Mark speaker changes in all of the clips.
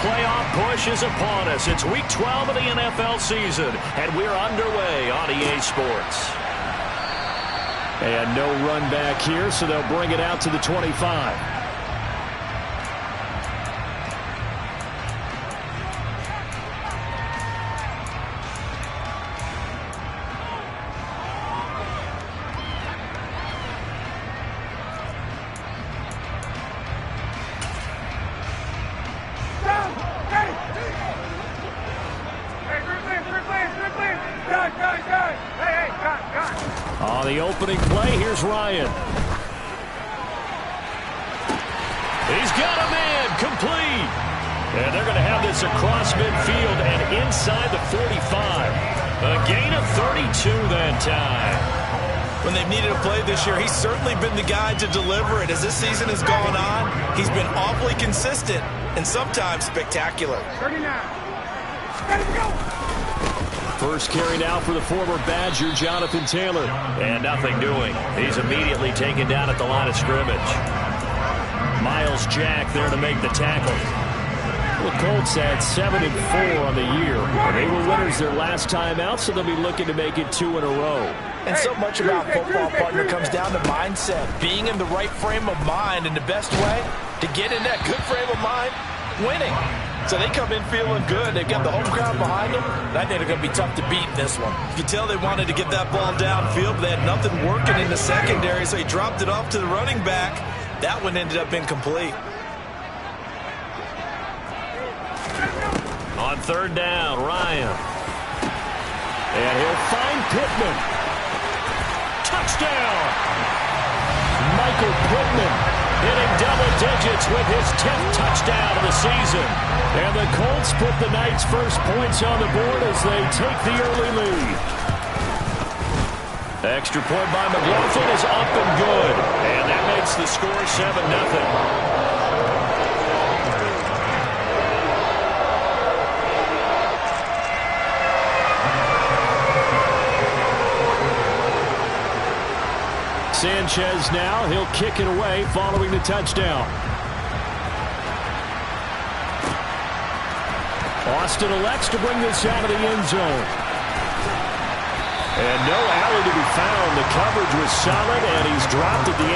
Speaker 1: playoff push is upon us. It's Week 12 of the NFL season, and we're underway on EA Sports. And no run back here, so they'll bring it out to the 25. On the opening play, here's Ryan. He's got a man, complete. And they're going to have this across midfield and inside the 45. A gain of 32 that time.
Speaker 2: When they've needed a play this year, he's certainly been the guy to deliver it. As this season has gone on, he's been awfully consistent and sometimes spectacular.
Speaker 3: 39. Let's go.
Speaker 1: First carry now for the former Badger, Jonathan Taylor. And nothing doing. He's immediately taken down at the line of scrimmage. Miles Jack there to make the tackle. The Colts had 7-4 on the year. They were winners their last time out, so they'll be looking to make it 2 in a row.
Speaker 2: And so much about football, partner, comes down to mindset. Being in the right frame of mind, and the best way to get in that good frame of mind, winning. So they come in feeling good. They've got the home crowd behind them. I think they're going to be tough to beat in this one. You can tell they wanted to get that ball downfield, but they had nothing working in the secondary, so he dropped it off to the running back. That one ended up incomplete.
Speaker 1: On third down, Ryan. And he'll find Pittman. Touchdown! Michael Pittman hitting double digits with his 10th touchdown of the season. And the Colts put the Knights' first points on the board as they take the early lead. Extra point by McLaughlin is up and good. And that makes the score 7-0. Sanchez now, he'll kick it away following the touchdown. Austin elects to bring this out of the end zone. And no alley to be found. The coverage was solid, and he's dropped at the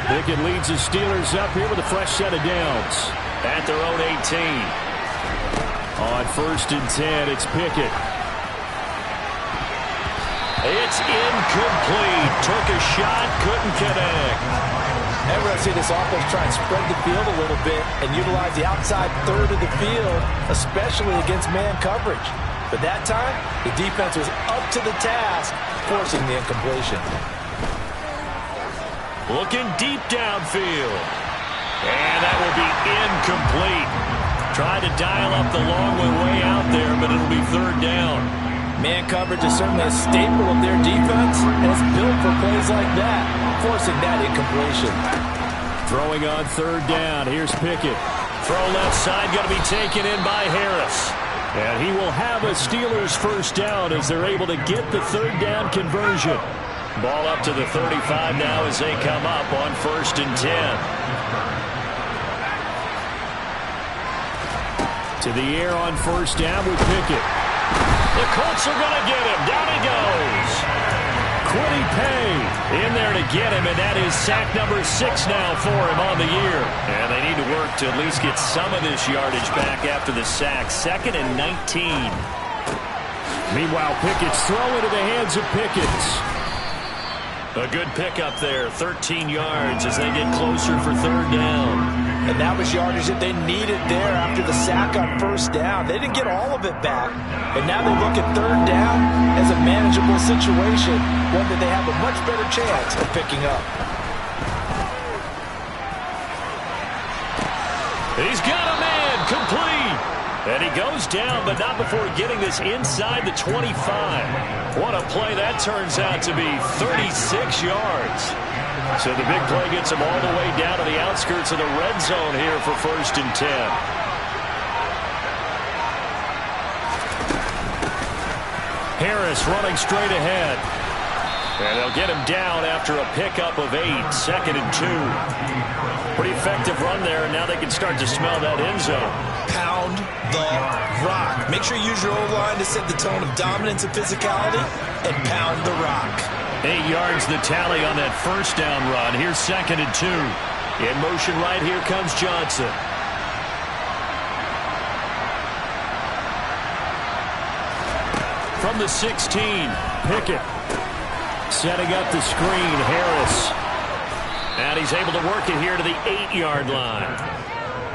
Speaker 1: 18. Pickett leads the Steelers up here with a fresh set of downs at their own 18. On 1st and 10, it's Pickett. It's incomplete. Took a shot, couldn't connect.
Speaker 2: And we're going to see this offense try and spread the field a little bit and utilize the outside third of the field, especially against man coverage. But that time, the defense was up to the task, forcing the incompletion.
Speaker 1: Looking deep downfield. And that will be incomplete. Tried to dial up the long one way out there, but it'll be third down.
Speaker 2: Man coverage is certainly a staple of their defense, and it's built for plays like that, forcing that incompletion.
Speaker 1: Throwing on third down. Here's Pickett. Throw left side, going to be taken in by Harris. And he will have a Steelers first down as they're able to get the third down conversion. Ball up to the 35 now as they come up on 1st and 10. To the air on first down with Pickett. The Colts are going to get him. Down he goes. Quiddy Pay in there to get him, and that is sack number 6 now for him on the year. And they need to work to at least get some of this yardage back after the sack. 2nd and 19. Meanwhile, Pickett's throw into the hands of Pickens. A good pickup there, 13 yards as they get closer for third down.
Speaker 2: And that was yardage that they needed there after the sack on first down. They didn't get all of it back. And now they look at third down as a manageable situation, one that they have a much better chance of picking up.
Speaker 1: He's got a man, complete. And he goes down, but not before getting this inside the 25. What a play that turns out to be, 36 yards. So the big play gets him all the way down to the outskirts of the red zone here for 1st and 10. Harris running straight ahead. And they'll get him down after a pickup of 8, 2nd and 2. Pretty effective run there, and now they can start to smell that end zone.
Speaker 2: Pound the rock. Make sure you use your O-line to set the tone of dominance and physicality, and pound the rock.
Speaker 1: 8 yards the tally on that first down run. Here's 2nd and 2. In motion right here comes Johnson. From the 16, Pickett. Setting up the screen, Harris. And he's able to work it here to the 8-yard line.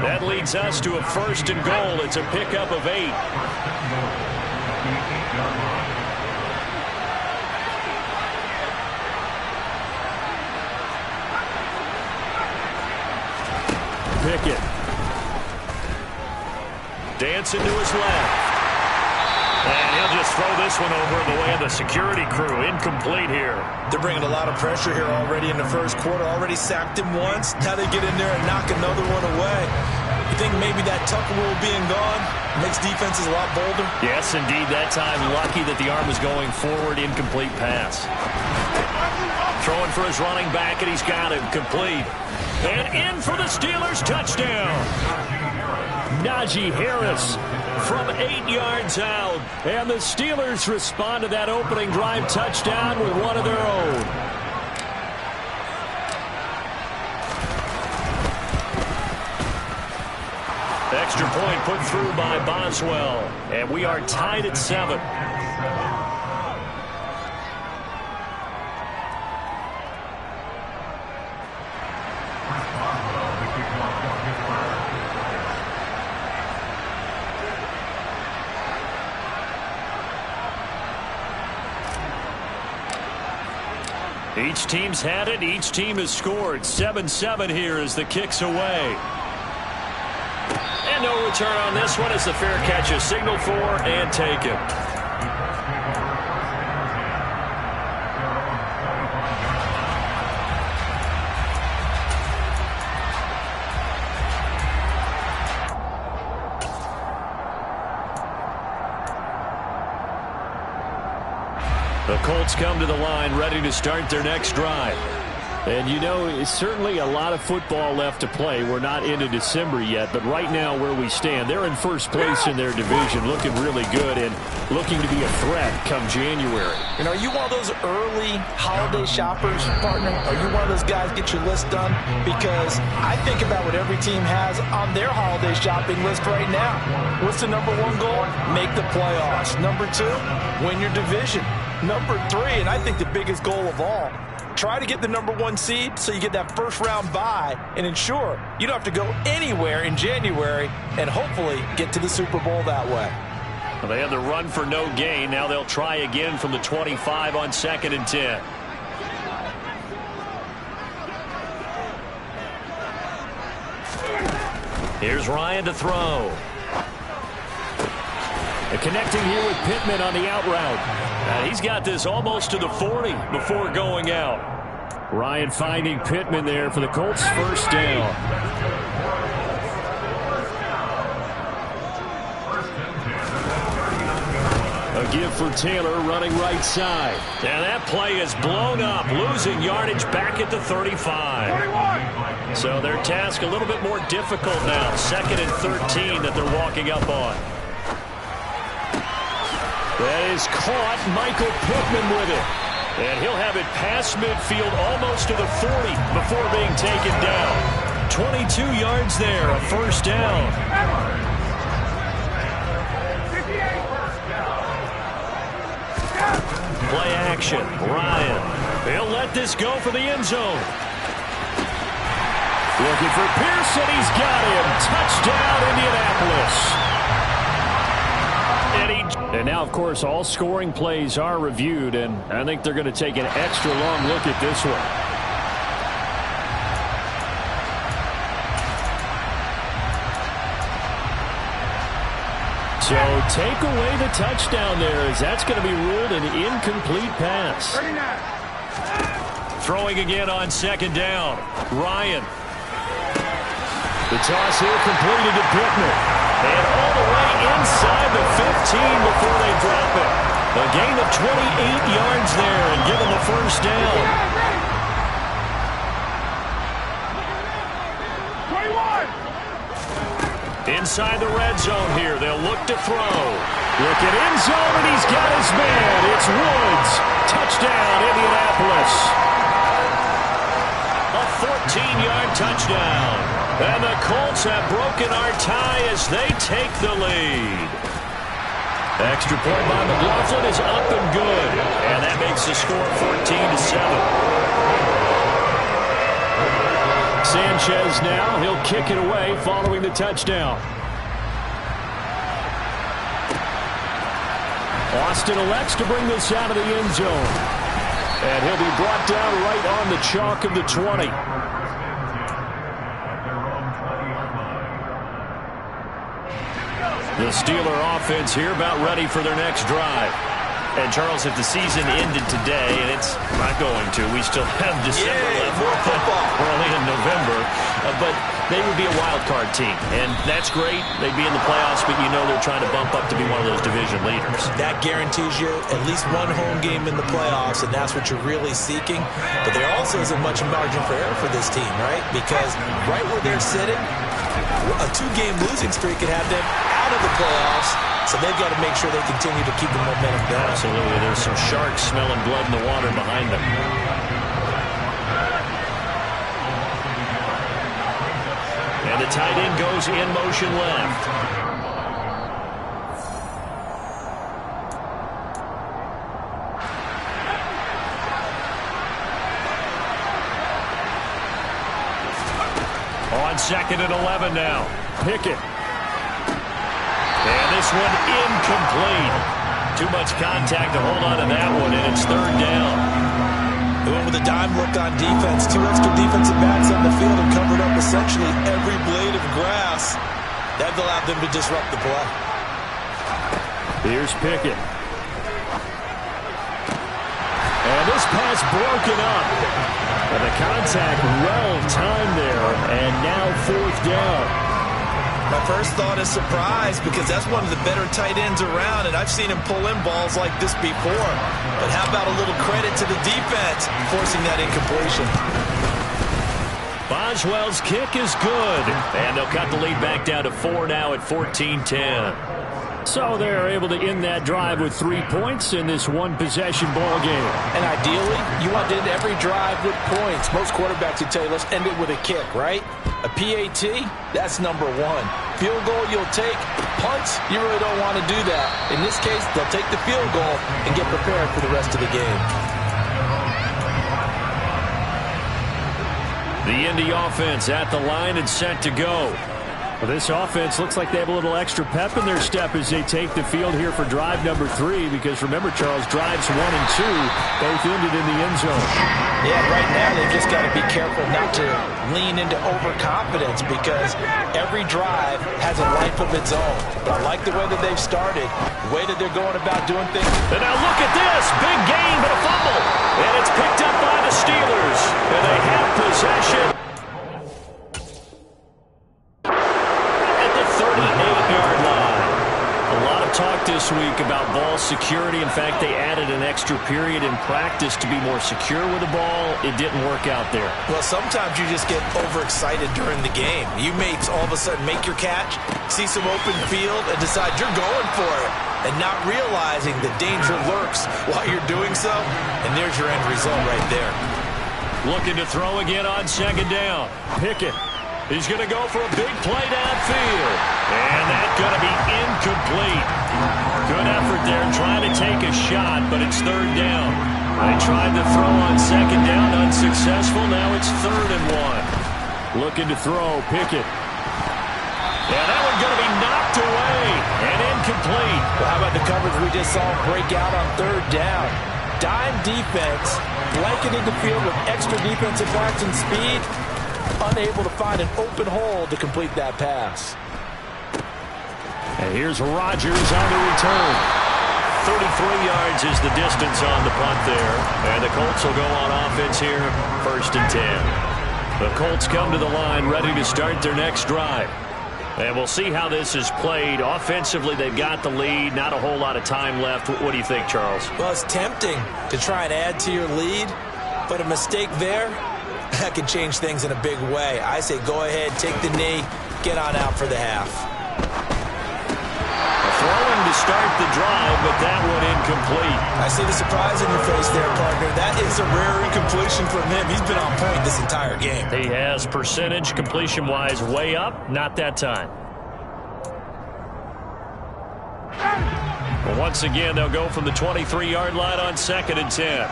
Speaker 1: That leads us to a 1st and goal. It's a pickup of 8. Pickett. Dancing to his left. And he'll just throw this one over the way of the security crew. Incomplete here.
Speaker 2: They're bringing a lot of pressure here already in the first quarter. Already sacked him once. Now they get in there and knock another one away. You think maybe that Tucker rule being gone makes defenses a lot bolder?
Speaker 1: Yes, indeed. That time, lucky that the arm was going forward. Incomplete pass. Throwing for his running back, and he's got him complete. And in for the Steelers touchdown. Najee Harris from 8 yards out. And the Steelers respond to that opening drive touchdown with one of their own. Extra point put through by Boswell. And we are tied at 7. Each team's had it. Each team has scored. 7-7 here as the kick's away. And no return on this one as the fair catch is signaled for and taken. The Colts come to the line ready to start their next drive. And, you know, it's certainly a lot of football left to play. We're not into December yet, but right now where we stand, they're in first place in their division, looking really good and looking to be a threat come January.
Speaker 2: And are you one of those early holiday shoppers, partner? Are you one of those guys get your list done? Because I think about what every team has on their holiday shopping list right now. What's the number 1 goal? Make the playoffs. Number 2, win your division. Number 3, and I think the biggest goal of all, try to get the number 1 seed so you get that first-round bye and ensure you don't have to go anywhere in January and hopefully get to the Super Bowl that way.
Speaker 1: Well, they had the run for no gain. Now they'll try again from the 25 on 2nd and 10. Here's Ryan to throw. And connecting here with Pittman on the out route. And he's got this almost to the 40 before going out. Ryan finding Pittman there for the Colts' first down. A give for Taylor running right side. And that play is blown up, losing yardage back at the 35. So their task a little bit more difficult now. 2nd and 13 that they're walking up on. That is caught. Michael Pittman with it. And he'll have it past midfield almost to the 40 before being taken down. 22 yards there, a first down. Play action. Ryan. He'll let this go for the end zone. Looking for Pearson. He's got him. Touchdown, Indianapolis. And now, of course, all scoring plays are reviewed, and I think they're going to take an extra long look at this one. So take away the touchdown there, as that's going to be ruled an incomplete pass.
Speaker 3: 39.
Speaker 1: Throwing again on 2nd down. Ryan. The toss here completed to Pittman. And all the way inside the 15 before they drop it. A gain of 28 yards there and give them the first first down.
Speaker 3: 21.
Speaker 1: Inside the red zone here. They'll look to throw. Look at end zone, and he's got his man. It's Woods. Touchdown, Indianapolis. A 14-yard touchdown. And the Colts have broken our tie as they take the lead. Extra point by McLaughlin is up and good. And that makes the score 14-7. Sanchez now. He'll kick it away following the touchdown. Austin elects to bring this out of the end zone. And he'll be brought down right on the chalk of the 20. The Steeler offense here about ready for their next drive. And, Charles, if the season ended today, and it's not going to, we still have December left.
Speaker 2: More football.
Speaker 1: We're only in November. But they would be a wild card team. And that's great. They'd be in the playoffs, but you know they're trying to bump up to be one of those division leaders.
Speaker 2: That guarantees you at least one home game in the playoffs, and that's what you're really seeking. But there also isn't much margin for error for this team, right? Because right where they're sitting, a 2-game losing streak could have them out of the playoffs, so they've got to make sure they continue to keep the momentum going.
Speaker 1: Absolutely. There's some sharks smelling blood in the water behind them. And the tight end goes in motion left. On 2nd and 11 now. Pickett. And this one incomplete. Too much contact to hold on to that one, and it's 3rd down.
Speaker 2: They went with a dime look on defense. 2 extra defensive backs on the field and covered up essentially every blade of grass. That allowed them to disrupt the play.
Speaker 1: Here's Pickett. And this pass broken up. And the contact well timed there, and now 4th down.
Speaker 2: My first thought is surprise, because that's one of the better tight ends around, and I've seen him pull in balls like this before. But how about a little credit to the defense forcing that incompletion?
Speaker 1: Boswell's kick is good, and they'll cut the lead back down to 4 now at 14-10. So they're able to end that drive with 3 points in this one-possession ball game.
Speaker 2: And ideally, you want to end every drive with points. Most quarterbacks would tell you, let's end it with a kick, right? A PAT, that's number 1. Field goal you'll take. Punts, you really don't want to do that. In this case, they'll take the field goal and get prepared for the rest of the game.
Speaker 1: The Indy offense at the line and set to go. Well, this offense looks like they have a little extra pep in their step as they take the field here for drive number 3, because remember, Charles, drives 1 and 2 both ended in the end zone.
Speaker 2: Yeah, right now they've just got to be careful not to lean into overconfidence, because every drive has a life of its own. But I like the way that they've started, the way that they're going about doing things.
Speaker 1: And now look at this. Big gain, but a fumble. And it's picked up by the Steelers. And they have possession. 38-yard line. A lot of talk this week about ball security. In fact, they added an extra period in practice to be more secure with the ball. It didn't work out there.
Speaker 2: Well, sometimes you just get overexcited during the game. You may all of a sudden make your catch, see some open field, and decide you're going for it, and not realizing the danger lurks while you're doing so. And there's your end result right there.
Speaker 1: Looking to throw again on 2nd down. Pickett. He's going to go for a big play downfield. And that's going to be incomplete. Good effort there trying to take a shot, but it's 3rd down. They tried to throw on 2nd down, unsuccessful. Now it's 3rd and 1. Looking to throw, Pickett. And that one's going to be knocked away and incomplete.
Speaker 2: Well, how about the coverage we just saw break out on 3rd down? Dime defense, blanketing the field with extra defensive backs and speed. Unable to find an open hole to complete that pass.
Speaker 1: And here's Rodgers on the return. 33 yards is the distance on the punt there. And the Colts will go on offense here, 1st and 10. The Colts come to the line ready to start their next drive. And we'll see how this is played. Offensively, they've got the lead. Not a whole lot of time left. What do you think, Charles?
Speaker 2: Well, it's tempting to try and add to your lead, But a mistake there, that can change things in a big way. I say go ahead, take the knee, get on out for the half.
Speaker 1: Throwing to start the drive, but that one incomplete.
Speaker 2: I see the surprise in your face there, partner. That is a rare incompletion from him. He's been on point this entire game.
Speaker 1: He has percentage completion-wise way up, not that time. Well, once again, they'll go from the 23-yard line on 2nd and 10.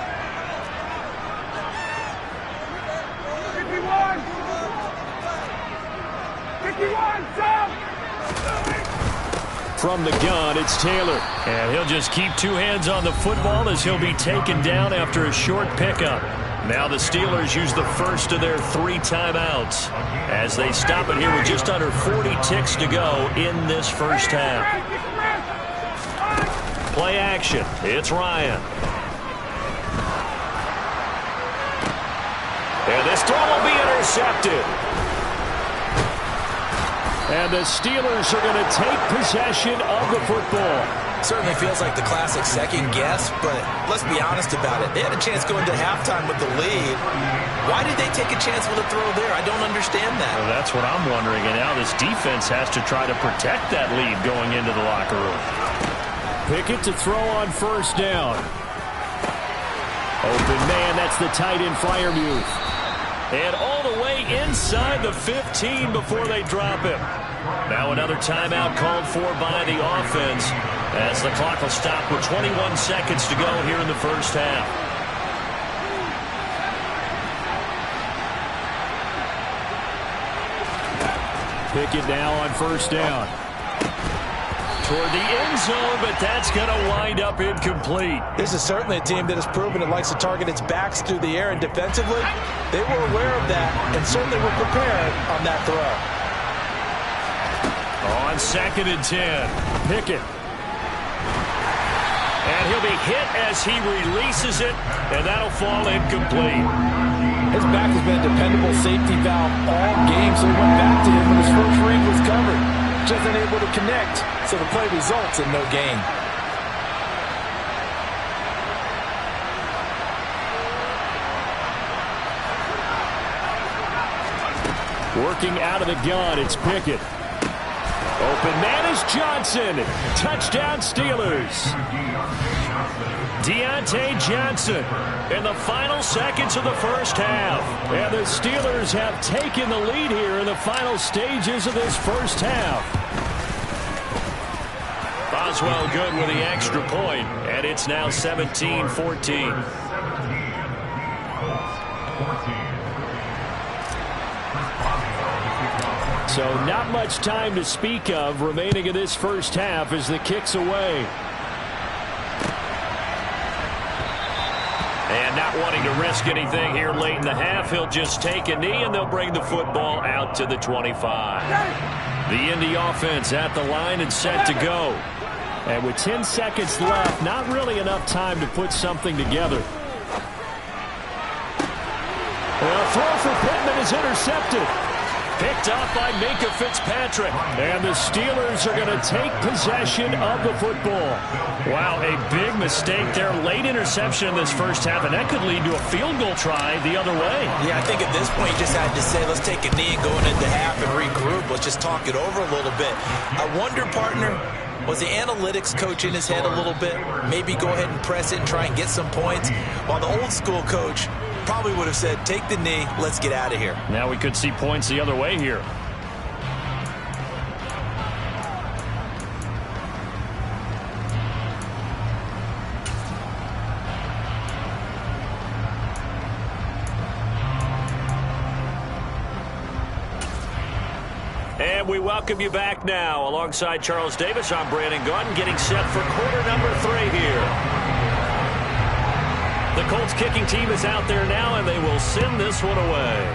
Speaker 1: From the gun, it's Taylor. And he'll just keep two hands on the football as he'll be taken down after a short pickup. Now the Steelers use the first of their 3 timeouts as they stop it here with just under 40 ticks to go in this first half. Play action. It's Ryan. And this throw will be intercepted. And the Steelers are going to take possession of the football.
Speaker 2: Certainly feels like the classic second guess, but let's be honest about it. They had a chance going to halftime with the lead. Why did they take a chance with a throw there? I don't understand that.
Speaker 1: Well, that's what I'm wondering. And now this defense has to try to protect that lead going into the locker room. Pickett to throw on first down. Open man, that's the tight end Freiermuth. And all the way inside the 15 before they drop him. Now another timeout called for by the offense as the clock will stop with 21 seconds to go here in the first half. Pickett now on first down. Toward the end zone, but that's going to wind up incomplete.
Speaker 2: This is certainly a team that has proven it likes to target its backs through the air, and defensively, they were aware of that and certainly were prepared on that throw.
Speaker 1: On 2nd and 10, Pickett. And he'll be hit as he releases it, and that'll fall incomplete.
Speaker 3: His back has been a dependable safety valve all game, so he went back to him when his first read was covered. Just unable to connect, so the play results in no gain.
Speaker 1: Working out of the gun, it's Pickett. Open man is Johnson. Touchdown Steelers. Deontay Johnson in the final seconds of the first half. And the Steelers have taken the lead here in the final stages of this first half. Boswell good with the extra point, and it's now 17-14. So not much time to speak of remaining in this first half as the kick's away. And not wanting to risk anything here late in the half, he'll just take a knee and they'll bring the football out to the 25. The Indy offense at the line and set to go. And with 10 seconds left, not really enough time to put something together. A throw for Pittman is intercepted. Picked up by Minkah Fitzpatrick. And the Steelers are going to take possession of the football. Wow, a big mistake there. Late interception in this first half, and that could lead to a field goal try the other way.
Speaker 2: Yeah, I think at this point you just had to say, let's take a knee and go into half and regroup. Let's just talk it over a little bit. I wonder, partner, was the analytics coach in his head a little bit? Maybe go ahead and press it and try and get some points? While the old school coach probably would have said, take the knee, let's get out of here.
Speaker 1: Now we could see points the other way here. And we welcome you back now. Alongside Charles Davis, I'm Brandon Gunn, getting set for quarter number 3 here. The Colts kicking team is out there now, and they will send this one away.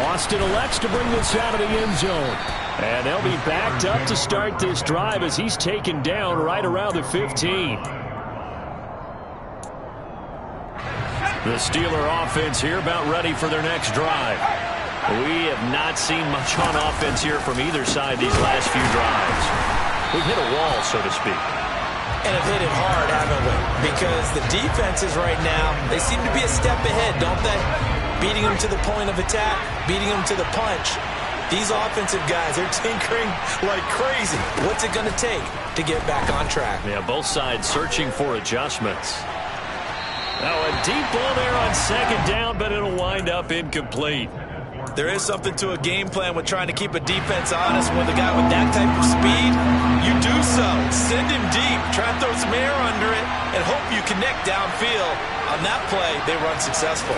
Speaker 1: Austin elects to bring this out of the end zone. And they'll be backed up to start this drive as he's taken down right around the 15. The Steeler offense here about ready for their next drive. We have not seen much on offense here from either side these last few drives. We've hit a wall, so to speak.
Speaker 2: And have hit it hard, haven't we? because the defenses right now, they seem to be a step ahead, don't they? Beating them to the point of attack, beating them to the punch. These offensive guys, they're tinkering like crazy. What's it going to take to get back on track?
Speaker 1: Yeah, both sides searching for adjustments. Now a deep ball there on second down, but it'll wind up incomplete.
Speaker 2: There is something to a game plan with trying to keep a defense honest. With a guy with that type of speed, you do so. Send him deep, try and throw some air under it, and hope you connect downfield. On that play, they run successful.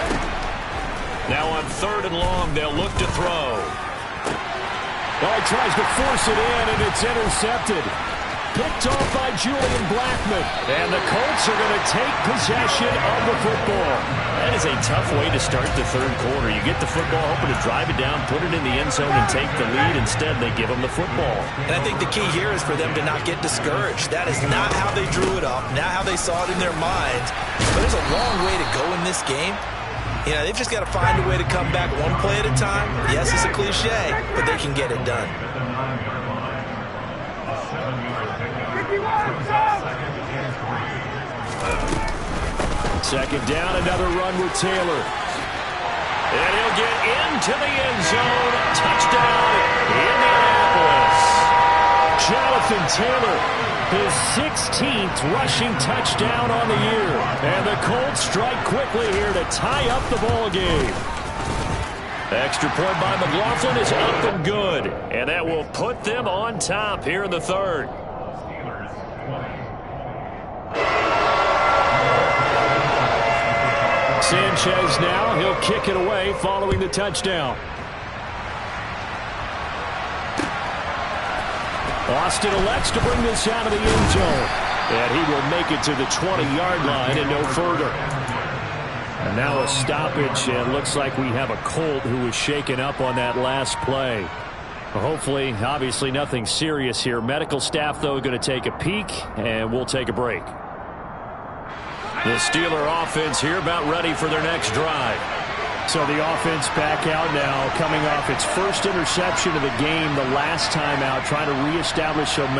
Speaker 1: Now on 3rd and long, they'll look to throw.
Speaker 4: Oh, he tries to force it in, and it's intercepted. Picked off by Julian Blackmon.
Speaker 1: And the Colts are going to take possession of the football. That is a tough way to start the 3rd quarter. You get the football, hoping to drive it down, put it in the end zone, and take the lead. Instead, they give them the football.
Speaker 2: And I think the key here is for them to not get discouraged. That is not how they drew it up, not how they saw it in their minds. But there's a long way to go in this game. You know, they've just got to find a way to come back one play at a time. Yes, it's a cliche, but they can get it done.
Speaker 4: Second down, another run with Taylor.
Speaker 1: And he'll get into the end zone. Touchdown, Indianapolis.
Speaker 4: Jonathan Taylor, his 16th rushing touchdown on the year. And the Colts strike quickly here to tie up the ball game.
Speaker 1: Extra point by McLaughlin is up and good. And that will put them on top here in the 3rd.
Speaker 4: Sanchez now, he'll kick it away following the touchdown. Austin elects to bring this out of the end zone. And he will make it to the 20-yard line and no further. And now a stoppage, and looks like we have a Colt who was shaken up on that last play. Hopefully, obviously nothing serious here. Medical staff, though, going to take a peek, and we'll take a break.
Speaker 1: The Steeler offense here about ready for their next drive.
Speaker 4: So the offense back out now, coming off its first interception of the game the last time out, trying to reestablish some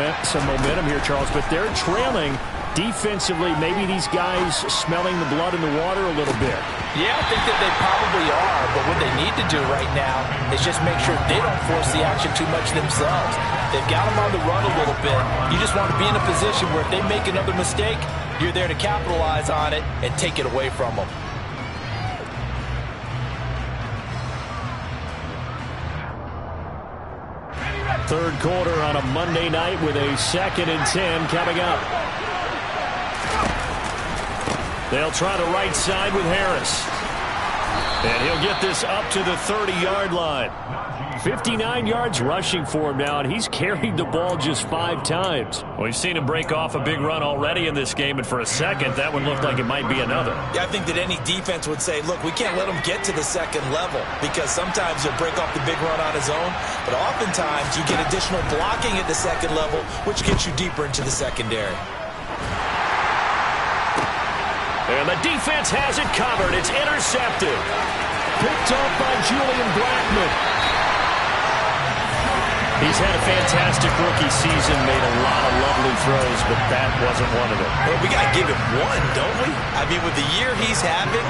Speaker 4: momentum here, Charles. But they're trailing defensively. Maybe these guys smelling the blood in the water a little bit.
Speaker 2: Yeah, I think that they probably are. But what they need to do right now is just make sure they don't force the action too much themselves. They've got them on the run a little bit. You just want to be in a position where if they make another mistake, you're there to capitalize on it and take it away from them.
Speaker 4: Third quarter on a Monday night with a 2nd and 10 coming up. They'll try the right side with Harris. And he'll get this up to the 30-yard line. 59 yards rushing for him now, and he's carried the ball just 5 times.
Speaker 1: We've seen him break off a big run already in this game, and for a second, that one looked like it might be another.
Speaker 2: Yeah, I think that any defense would say, look, we can't let him get to the 2nd level, because sometimes he'll break off the big run on his own, but oftentimes you get additional blocking at the 2nd level, which gets you deeper into the secondary.
Speaker 1: And the defense has it covered. It's intercepted.
Speaker 4: Picked off by Julian Blackmon.
Speaker 1: He's had a fantastic rookie season, made a lot of lovely throws, but that wasn't one of them.
Speaker 2: Well, we got to give him one, don't we? I mean, with the year he's having,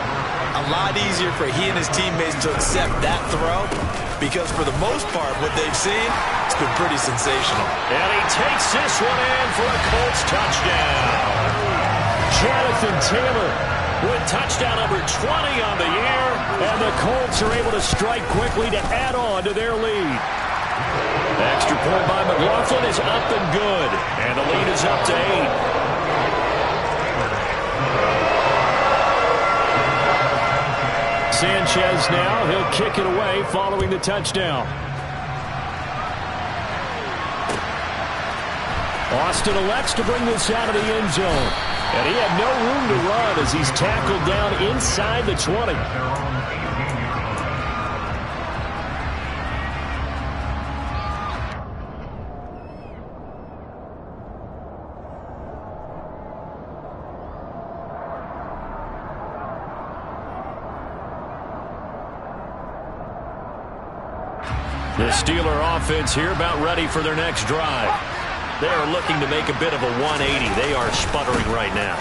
Speaker 2: a lot easier for he and his teammates to accept that throw, because for the most part, what they've seen, it's been pretty sensational.
Speaker 1: And he takes this one in for a Colts touchdown.
Speaker 4: Jonathan Taylor with touchdown number 20 on the year, and the Colts are able to strike quickly to add on to their lead.
Speaker 1: Extra point by McLaughlin is up and good, and the lead is up to 8.
Speaker 4: Sanchez now, he'll kick it away following the touchdown. Austin elects to bring this out of the end zone. And he had no room to run as he's tackled down inside the 20.
Speaker 1: The Steeler offense here about ready for their next drive. They are looking to make a bit of a 180. They are sputtering right now.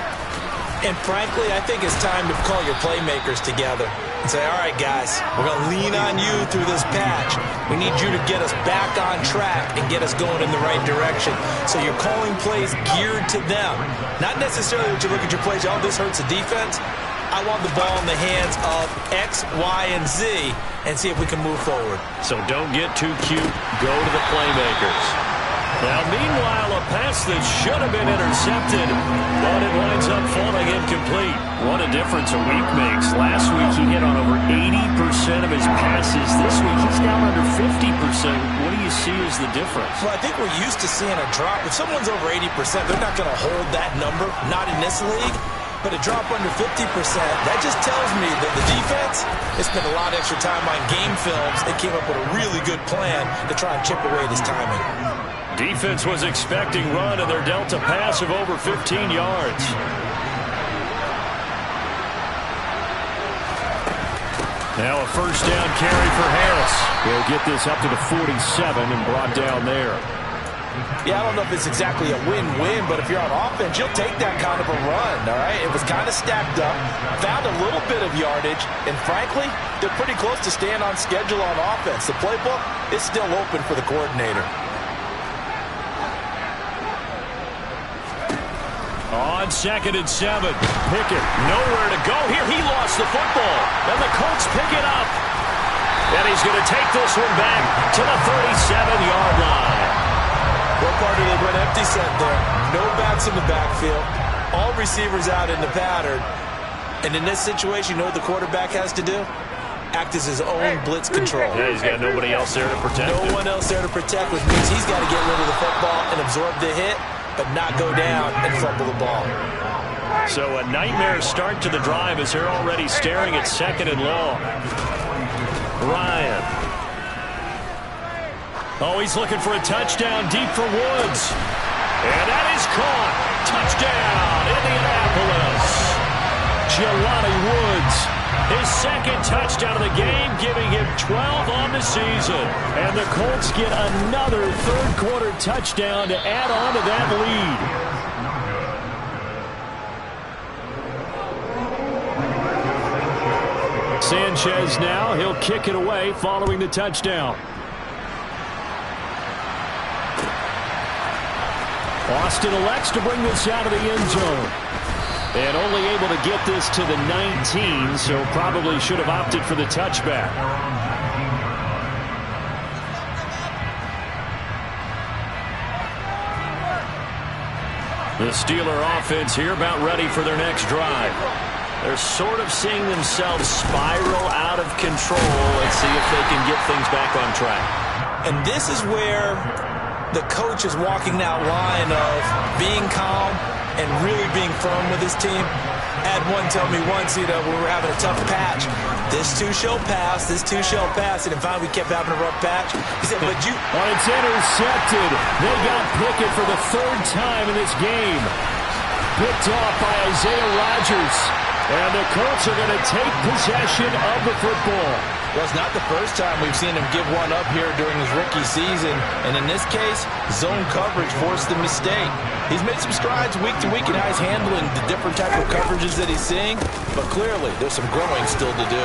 Speaker 2: And frankly, I think it's time to call your playmakers together and say, all right, guys, we're going to lean on you through this patch. We need you to get us back on track and get us going in the right direction. So you're calling plays geared to them. Not necessarily that you look at your plays, oh, this hurts the defense. I want the ball in the hands of X, Y, and Z and see if we can move forward.
Speaker 1: So don't get too cute. Go to the playmakers. Now, meanwhile, a pass that should have been intercepted, but it winds up falling incomplete. What a difference a week makes. Last week, he hit on over 80% of his passes. This week, he's down under 50%. What do you see as the difference?
Speaker 2: Well, I think we're used to seeing a drop. If someone's over 80%, they're not going to hold that number, not in this league. But a drop under 50%, that just tells me that the defense has spent a lot of extra time on game films. They came up with a really good plan to try and chip away at his timing.
Speaker 1: Defense was expecting run, and they're dealt a pass of over 15 yards. Now a first down carry for Harris. He'll get this up to the 47 and brought down there.
Speaker 2: Yeah, I don't know if it's exactly a win-win, but if you're on offense, you'll take that kind of a run, all right? It was kind of stacked up, found a little bit of yardage, and frankly, they're pretty close to staying on schedule on offense. The playbook is still open for the coordinator.
Speaker 1: On 2nd and 7, Pickett nowhere to go here. He lost the football, and the Colts pick it up. And he's going to take this one back to the 37-yard line.
Speaker 2: What part of the run empty set there? No backs in the backfield. All receivers out in the pattern. And in this situation, you know what the quarterback has to do? Act as his own blitz control.
Speaker 1: Yeah, he's got nobody else there to protect him.
Speaker 2: No one else there to protect, which means he's got to get rid of the football and absorb the hit, but not go down and fumble the ball.
Speaker 1: So a nightmare start to the drive as they're already staring at 2nd and long. Ryan. Oh, he's looking for a touchdown deep for Woods. And that is caught. Touchdown, Indianapolis. Jelani Woods, his 2nd touchdown of the game, giving him 12 on the season. And the Colts get another third-quarter touchdown to add on to that lead. Sanchez now, he'll kick it away following the touchdown. Austin elects to bring this out of the end zone. And only able to get this to the 19, so probably should have opted for the touchback. The Steeler offense here about ready for their next drive. They're sort of seeing themselves spiral out of control. Let's see if they can get things back on track.
Speaker 2: And this is where the coach is walking that line of being calm and really being firm with his team. I had one tell me once, we were having a tough patch. This too shall pass, this too shall pass. And finally we kept having a rough patch. He said, but you...
Speaker 1: Oh, it's intercepted. They got Pickett for the 3rd time in this game. Picked off by Isaiah Rodgers. And the Colts are going to take possession of the football.
Speaker 2: Well, it's not the first time we've seen him give one up here during his rookie season. And in this case, zone coverage forced the mistake. He's made some strides week to week in how he's handling the different type of coverages that he's seeing. But clearly, there's some growing still to do.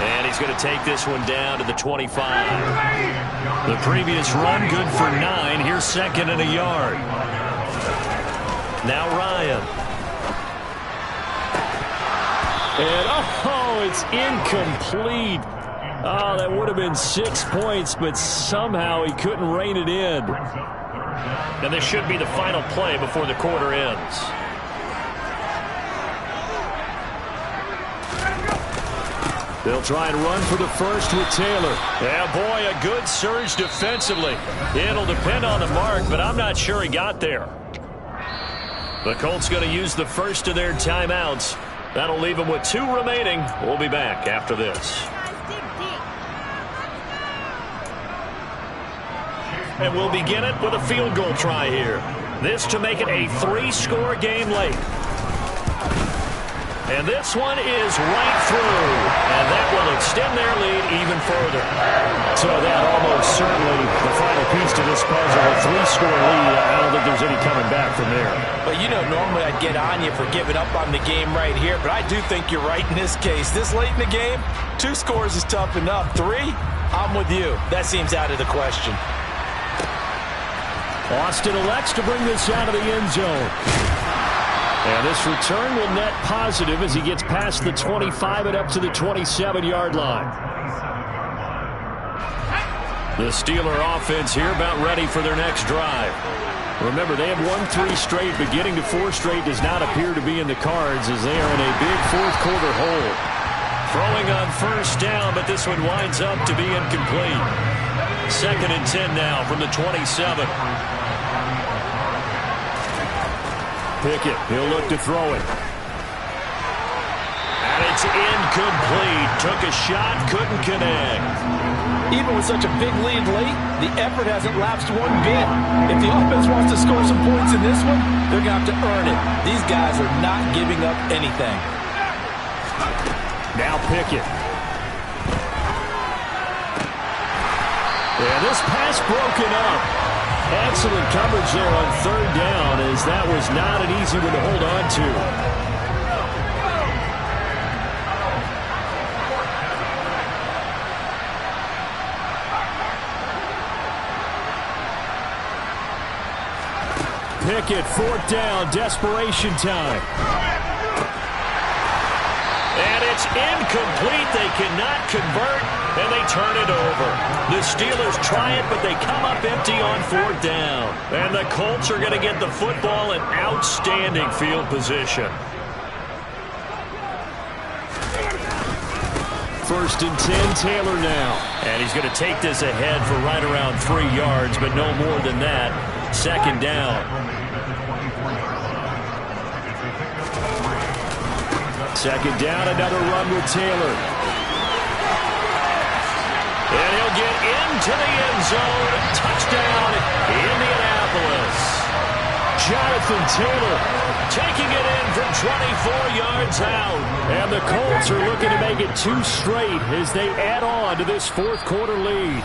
Speaker 1: And he's going to take this one down to the 25. The previous run, good for 9. Here's 2nd and a yard. Now Ryan. And, oh, it's incomplete. Oh, that would have been 6 points, but somehow he couldn't rein it in. And this should be the final play before the quarter ends. They'll try and run for the first with Taylor. Yeah, boy, a good surge defensively. It'll depend on the mark, but I'm not sure he got there. The Colts going to use the first of their timeouts. That'll leave them with 2 remaining. We'll be back after this. And we'll begin it with a field goal try here. This to make it a 3-score game late. And this one is right through. And that will extend their lead even further.
Speaker 4: So that almost certainly the final piece to this puzzle. A 3-score lead. I don't think there's any coming back from there.
Speaker 2: But you know, normally I'd get on you for giving up on the game right here. But I do think you're right in this case. This late in the game, 2 scores is tough enough. 3, I'm with you. That seems out of the question.
Speaker 4: Austin elects to bring this out of the end zone. And this return will net positive as he gets past the 25 and up to the 27-yard line.
Speaker 1: The Steeler offense here about ready for their next drive.
Speaker 4: Remember, they have won 3 straight, but getting to 4 straight does not appear to be in the cards as they are in a big fourth-quarter hole.
Speaker 1: Throwing on first down, but this one winds up to be incomplete. 2nd and 10 now from the 27.
Speaker 4: Pickett, he'll look to throw it.
Speaker 1: And it's incomplete. Took a shot, couldn't connect.
Speaker 2: Even with such a big lead late, the effort hasn't lapsed one bit. If the offense wants to score some points in this one, they're going to have to earn it. These guys are not giving up anything.
Speaker 4: Now Pickett.
Speaker 1: Yeah, this pass broken up.
Speaker 4: Excellent coverage there on 3rd down, as that was not an easy one to hold on to. Pickett, 4th down, desperation time.
Speaker 1: And it's incomplete. They cannot convert, and they turn it over. The Steelers try it, but they come up empty on 4th down. And the Colts are going to get the football in outstanding field position.
Speaker 4: 1st and 10, Taylor now.
Speaker 1: And he's going to take this ahead for right around 3 yards, but no more than that. 2nd down.
Speaker 4: 2nd down, another run with Taylor.
Speaker 1: And he'll get into the end zone. Touchdown, Indianapolis.
Speaker 4: Jonathan Taylor
Speaker 1: taking it in from 24 yards out.
Speaker 4: And the Colts are looking to make it 2 straight as they add on to this 4th-quarter lead.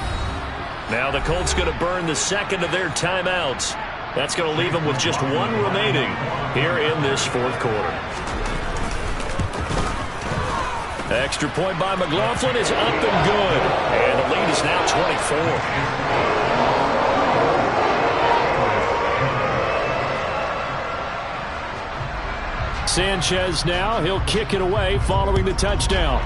Speaker 1: Now the Colts going to burn the 2nd of their timeouts. That's going to leave them with just 1 remaining here in this 4th quarter. Extra point by McLaughlin is up and good. And the lead is now 24.
Speaker 4: Sanchez now. He'll kick it away following the touchdown.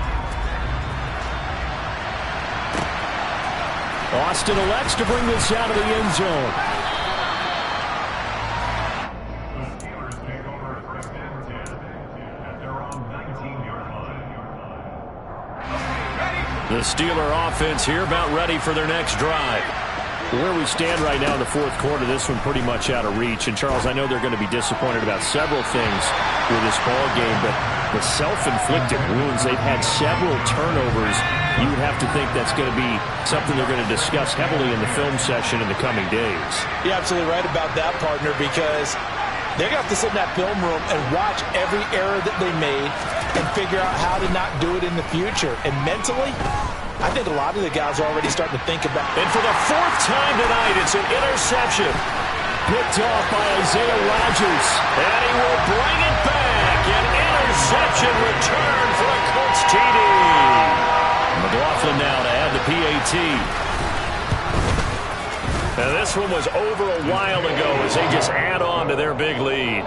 Speaker 4: Austin elects to bring this out of the end zone.
Speaker 1: The Steeler offense here about ready for their next drive.
Speaker 4: Where we stand right now in the 4th quarter, this one pretty much out of reach. And, Charles, I know they're going to be disappointed about several things with this ball game, but the self-inflicted wounds, they've had several turnovers. You would have to think that's going to be something they're going to discuss heavily in the film session in the coming days.
Speaker 2: You're absolutely right about that, partner, because they're going to have to sit in that film room and watch every error that they made and figure out how to not do it in the future. And mentally, I think a lot of the guys are already starting to think about it.
Speaker 1: And for the 4th time tonight, it's an interception.
Speaker 4: Picked off by Isaiah Rodgers.
Speaker 1: And he will bring it back. An interception return for a Colts TD. McLaughlin now to add the PAT. Now this one was over a while ago as they just add on to their big lead.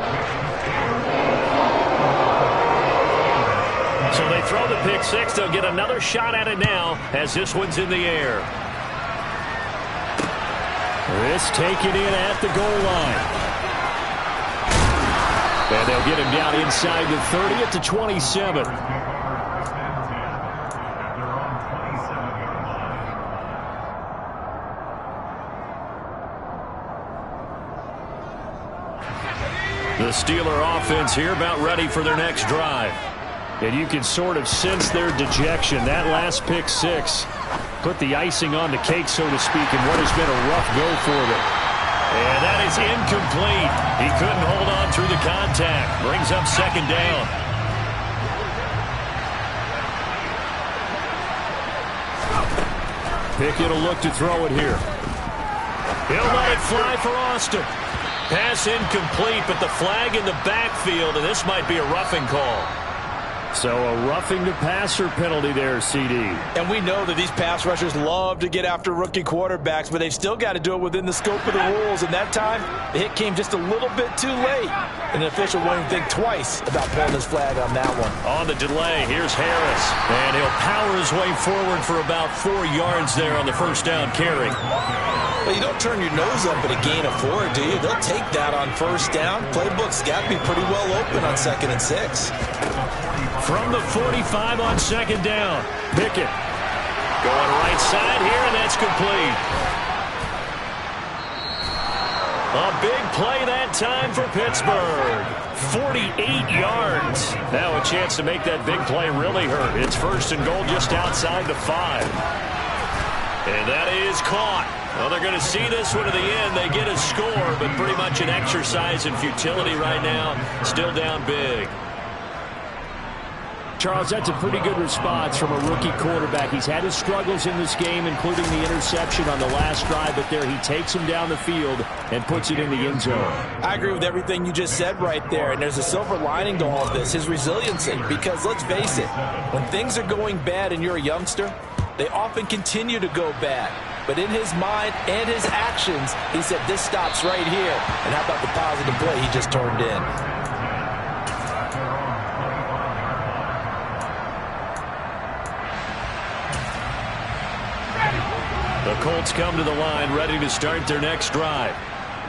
Speaker 1: So they throw the pick 6. They'll get another shot at it now as this one's in the air.
Speaker 4: This taken in at the goal line. And they'll get him down inside the 30 at the 27.
Speaker 1: The Steeler offense here about ready for their next drive.
Speaker 4: And you can sort of sense their dejection. That last pick 6 put the icing on the cake, so to speak, in what has been a rough go for them.
Speaker 1: And that is incomplete. He couldn't hold on through the contact. Brings up 2nd down.
Speaker 4: Pickett will look to throw it here. He'll let it fly for Austin. Pass incomplete, but the flag in the backfield, and this might be a roughing call. So a roughing the passer penalty there, CD.
Speaker 2: And we know that these pass rushers love to get after rookie quarterbacks, but they've still got to do it within the scope of the rules. And that time, the hit came just a little bit too late. And the official won't even think twice about pulling his flag on that one.
Speaker 1: On the delay, here's Harris. And he'll power his way forward for about 4 yards there on the first down carry.
Speaker 2: Well, you don't turn your nose up at a gain of 4, do you? They'll take that on first down. Playbook's got to be pretty well open on 2nd and 6.
Speaker 1: From the 45 on 2nd down, Pickett going right side here, and that's complete. A big play that time for Pittsburgh. 48 yards. Now a chance to make that big play really hurt. It's 1st and goal just outside the 5. And that is caught. Well, they're going to see this one to the end. They get a score, but pretty much an exercise in futility right now. Still down big.
Speaker 4: Charles, that's a pretty good response from a rookie quarterback. He's had his struggles in this game, including the interception on the last drive, but there he takes him down the field and puts it in the end zone.
Speaker 2: I agree with everything you just said right there, and there's a silver lining to all of this, his resiliency, because let's face it, when things are going bad and you're a youngster, they often continue to go bad. But in his mind and his actions, he said, this stops right here. And how about the positive play he just turned in?
Speaker 1: The Colts come to the line, ready to start their next drive.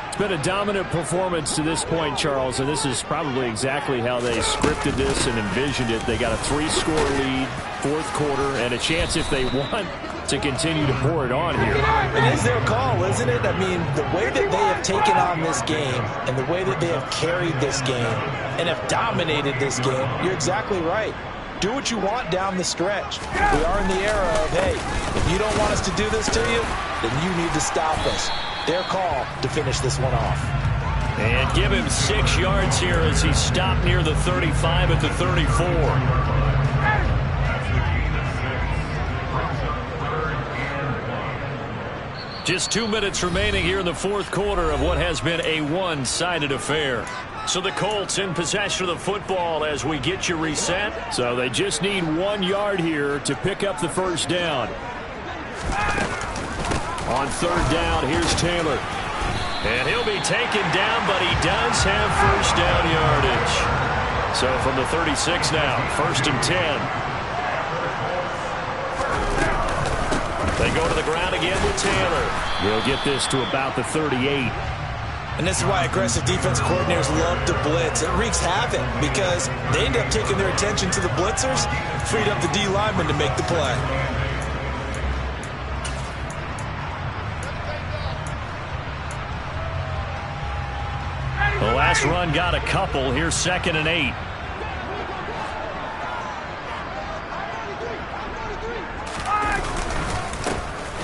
Speaker 4: It's been a dominant performance to this point, Charles, and this is probably exactly how they scripted this and envisioned it. They got a 3-score lead, 4th quarter, and a chance if they want to continue to pour it on here.
Speaker 2: It is their call, isn't it? I mean, the way that they have taken on this game and the way that they have carried this game and have dominated this game, you're exactly right. Do what you want down the stretch. We are in the era of, hey, if you don't want us to do this to you, then you need to stop us. Their call to finish this one off.
Speaker 1: And give him 6 yards here as he stopped near the 35 at the 34. Just 2 minutes remaining here in the 4th quarter of what has been a one-sided affair. So the Colts in possession of the football as we get you reset.
Speaker 4: So they just need 1 yard here to pick up the first down. On 3rd down, here's Taylor.
Speaker 1: And he'll be taken down, but he does have first down yardage. So from the 36 now, 1st and 10. They go to the ground again with Taylor.
Speaker 4: We'll get this to about the 38.
Speaker 2: And this is why aggressive defense coordinators love to blitz. It wreaks havoc because they end up taking their attention to the blitzers, freed up the D lineman to make the play.
Speaker 1: The last run got a couple. Here's 2nd and 8.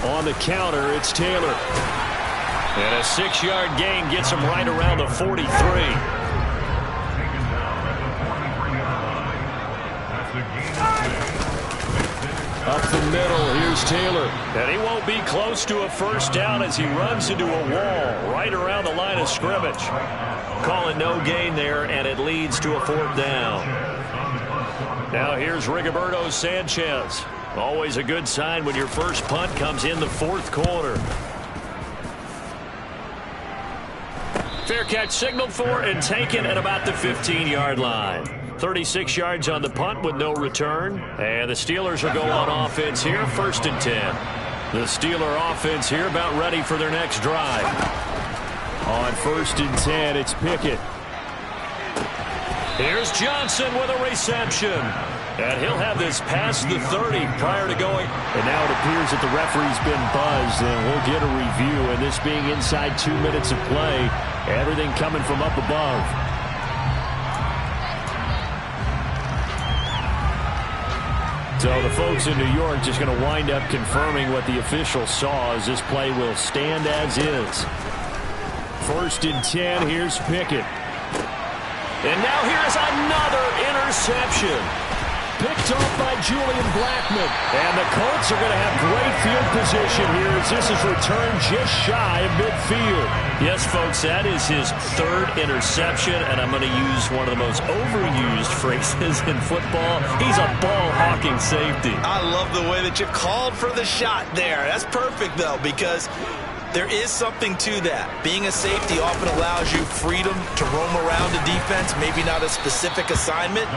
Speaker 4: On the counter, it's Taylor.
Speaker 1: And a 6-yard gain gets him right around the 43.
Speaker 4: Up the middle, here's Taylor.
Speaker 1: And he won't be close to a first down as he runs into a wall right around the line of scrimmage. Calling no gain there, and it leads to a 4th down. Now here's Rigoberto Sanchez. Always a good sign when your first punt comes in the 4th quarter. Fair catch signaled for and taken at about the 15-yard line. 36 yards on the punt with no return. And the Steelers will go on offense here, 1st and 10. The Steeler offense here about ready for their next drive.
Speaker 4: On 1st and 10, it's Pickett.
Speaker 1: Here's Johnson with a reception. And he'll have this past the 30 prior to going.
Speaker 4: And now it appears that the referee's been buzzed, and we'll get a review. And this being inside 2 minutes of play, everything coming from up above. So the folks in New York just going to wind up confirming what the official saw as this play will stand as is. 1st and 10, here's Pickett.
Speaker 1: And now here's another interception.
Speaker 4: picked off by Julian Blackmon. And the Colts are going to have great field position here as this is returned just shy of midfield.
Speaker 1: Yes, folks, that is his third interception, and I'm going to use one of the most overused phrases in football. He's a ball-hawking safety.
Speaker 2: I love the way that you called for the shot there. That's perfect, though, because there is something to that. Being a safety often allows you freedom to roam around the defense, maybe not a specific assignment.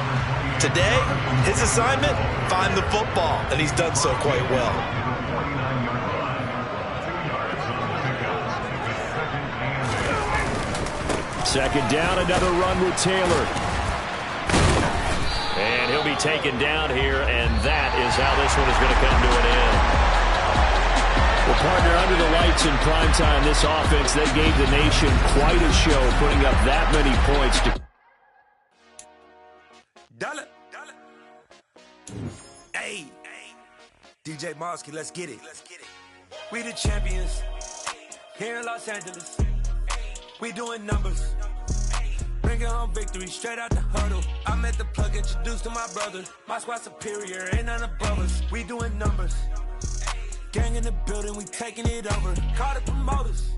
Speaker 2: Today, his assignment, find the football, and he's done so quite well.
Speaker 4: Second down, another run with Taylor.
Speaker 1: And he'll be taken down here, and that is how this one is going to come to an end.
Speaker 4: Well, partner, under the lights in primetime, this offense, they gave the nation quite a show, putting up that many points.
Speaker 5: Hey, DJ Mosky, let's get it. We the champions here in Los Angeles. We doing numbers. Bringing home victory straight out the huddle. I'm at the plug, introduced to my brother. My squad superior, ain't none above us. We doing numbers. Gang in the building, we taking it over. Call the promoters.